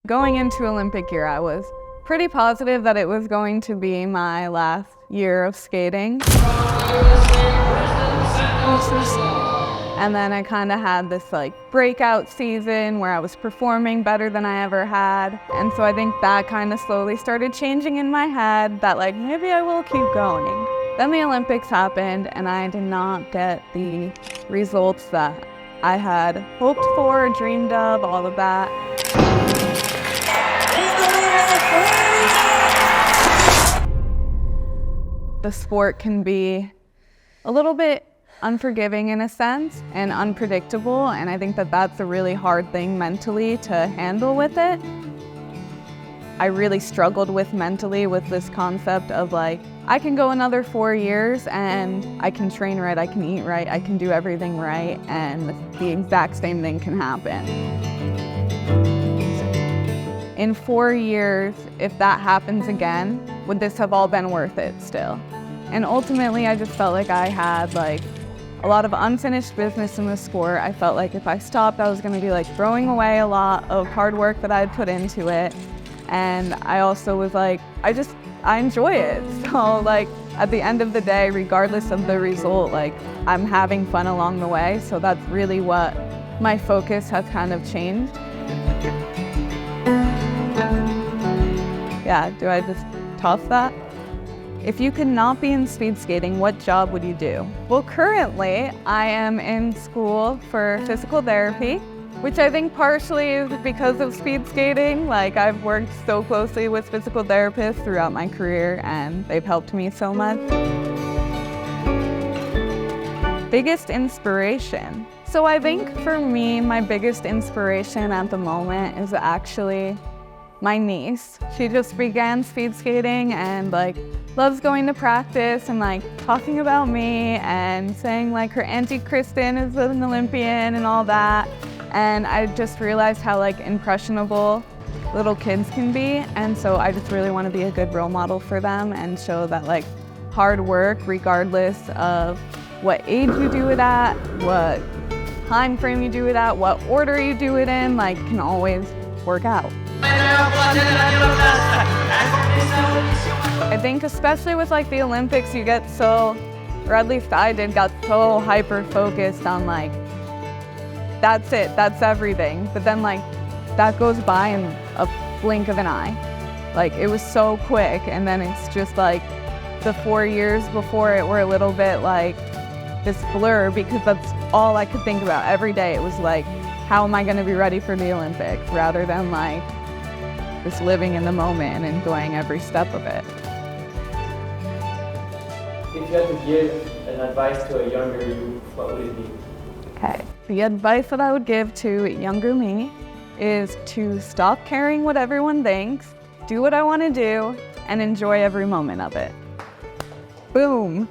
Going into Olympic year, I was pretty positive that it was going to be my last year of skating. And then I kind of had this breakout season where I was performing better than I ever had. And so I think that kind of slowly started changing in my head that maybe I will keep going. Then the Olympics happened and I did not get the results that I had hoped for, dreamed of, all of that. The sport can be a little bit unforgiving in a sense and unpredictable, and I think that that's a really hard thing mentally to handle with it. I really struggled mentally with this concept of I can go another 4 years and I can train right, I can eat right, I can do everything right, and the exact same thing can happen. In 4 years, if that happens again, would this have all been worth it still? And ultimately, I just felt like I had a lot of unfinished business in the sport. I felt like if I stopped, I was gonna be throwing away a lot of hard work that I had put into it. And I also was I enjoy it. So at the end of the day, regardless of the result, I'm having fun along the way. So that's really what my focus has kind of changed. Yeah, do I just toss that? If you could not be in speed skating, what job would you do? Well, currently I am in school for physical therapy, which I think partially is because of speed skating. I've worked so closely with physical therapists throughout my career and they've helped me so much. Biggest inspiration. So I think for me, my biggest inspiration at the moment is actually my niece. She just began speed skating and loves going to practice and talking about me and saying her auntie Kristen is an Olympian and all that. And I just realized how impressionable little kids can be. And so I just really want to be a good role model for them and show that hard work, regardless of what age you do it at, what time frame you do it at, what order you do it in, can always work out. I think especially with the Olympics, you get so, or at least I got so hyper-focused on that's it, that's everything. But then that goes by in a blink of an eye. It was so quick, and then it's just the 4 years before it were a little bit this blur, because that's all I could think about every day. It was how am I gonna be ready for the Olympics, rather than just living in the moment and enjoying every step of it. If you had to give an advice to a younger you, what would it be? Okay, the advice that I would give to younger me is to stop caring what everyone thinks, do what I want to do, and enjoy every moment of it. Boom.